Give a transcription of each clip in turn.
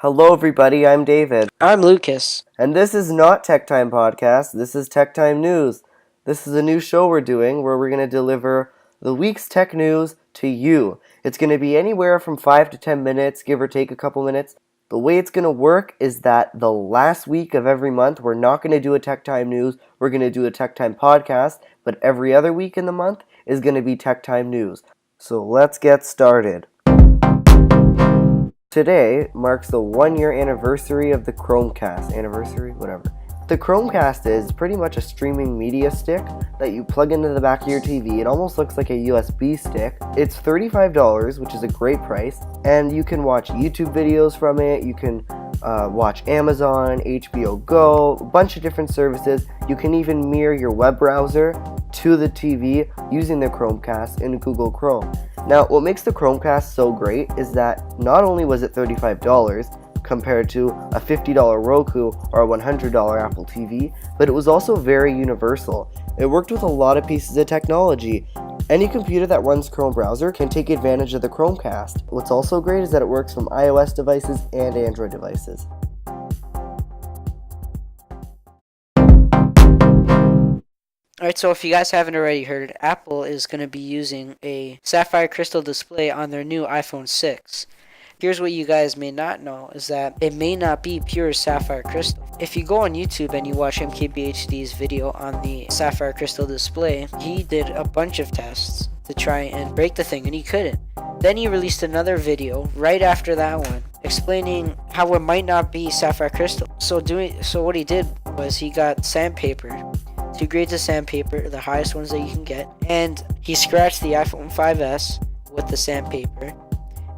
Hello everybody, I'm David. I'm Lucas. And this is not Tech Time Podcast, this is Tech Time News. This is a new show we're doing where we're going to deliver the week's tech news to you. It's going to be anywhere from 5 to 10 minutes, give or take a couple minutes. The way it's going to work is that the last week of every month, we're not going to do a Tech Time News, we're going to do a Tech Time Podcast, but every other week in the month is going to be Tech Time News. So let's get started. Today marks the 1-year anniversary of the Chromecast. The Chromecast is pretty much a streaming media stick that you plug into the back of your TV. It almost looks like a USB stick. It's $35, which is a great price, and you can watch YouTube videos from it. You can watch Amazon, HBO Go, a bunch of different services. You can even mirror your web browser to the TV using the Chromecast in Google Chrome. Now, what makes the Chromecast so great is that not only was it $35 compared to a $50 Roku or a $100 Apple TV, but it was also very universal. It worked with a lot of pieces of technology. Any computer that runs Chrome browser can take advantage of the Chromecast. What's also great is that it works from iOS devices and Android devices. Alright, so if you guys haven't already heard, Apple is going to be using a Sapphire Crystal display on their new iPhone 6. Here's what you guys may not know, is that it may not be pure Sapphire Crystal. If you go on YouTube and you watch MKBHD's video on the Sapphire Crystal display, he did a bunch of tests to try and break the thing, and he couldn't. Then he released another video right after that one, explaining how it might not be Sapphire Crystal. So what he did was he got sandpaper, 2 grades of sandpaper, the highest ones that you can get, and he scratched the iPhone 5S with the sandpaper,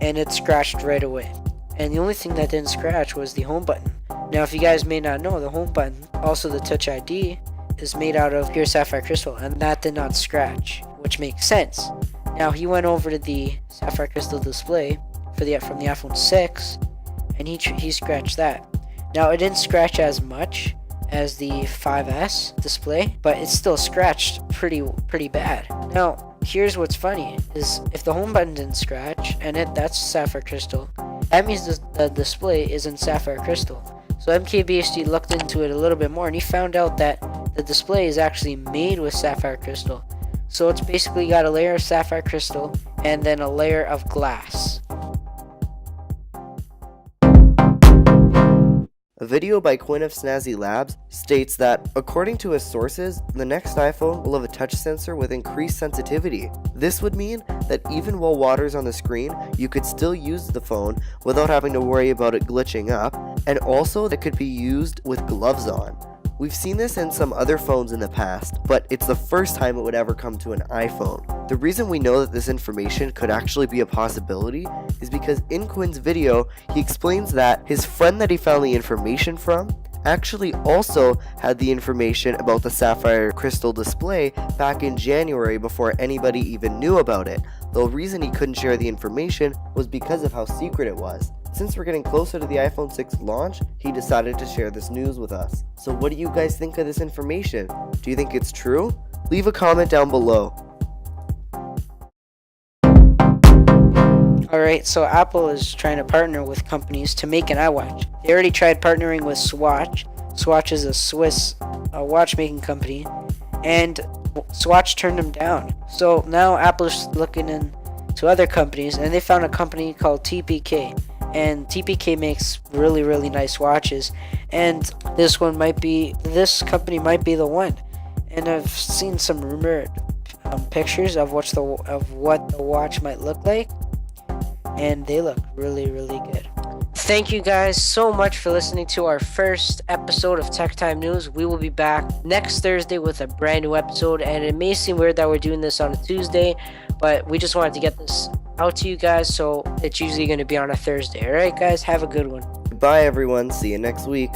and it scratched right away. And the only thing that didn't scratch was the home button. Now, if you guys may not know, the home button, also the Touch ID, is made out of pure Sapphire Crystal, and that did not scratch, which makes sense. Now, he went over to the Sapphire Crystal display from the iPhone 6, and he scratched that. Now, it didn't scratch as much as the 5S display, but it still scratched pretty bad. Now, here's what's funny, is if the home button didn't scratch, and that's Sapphire Crystal, that means the display is in Sapphire Crystal. So MKBHD looked into it a little bit more, and he found out that the display is actually made with Sapphire Crystal. So it's basically got a layer of Sapphire Crystal, and then a layer of glass. A video by Quinn of Snazzy Labs states that, according to his sources, the next iPhone will have a touch sensor with increased sensitivity. This would mean that even while water's on the screen, you could still use the phone without having to worry about it glitching up, and also that could be used with gloves on. We've seen this in some other phones in the past, but it's the first time it would ever come to an iPhone. The reason we know that this information could actually be a possibility is because in Quinn's video, he explains that his friend that he found the information from actually also had the information about the Sapphire Crystal display back in January before anybody even knew about it. The reason he couldn't share the information was because of how secret it was. Since we're getting closer to the iPhone 6 launch, he decided to share this news with us. So what do you guys think of this information? Do you think it's true? Leave a comment down below. Alright, so Apple is trying to partner with companies to make an iWatch. They already tried partnering with Swatch. Swatch is a Swiss watchmaking company, and Swatch turned them down. So now Apple's looking into other companies, and they found a company called TPK. And TPK makes really nice watches, and this company might be the one. And I've seen some rumored pictures of what the watch might look like, and they look really good. Thank you guys so much for listening to our first episode of Tech Time News. We will be back next Thursday with a brand new episode, and it may seem weird that we're doing this on a Tuesday, but we just wanted to get this out to you guys, so it's usually going to be on a Thursday. Alright guys, have a good one. Goodbye everyone, see you next week.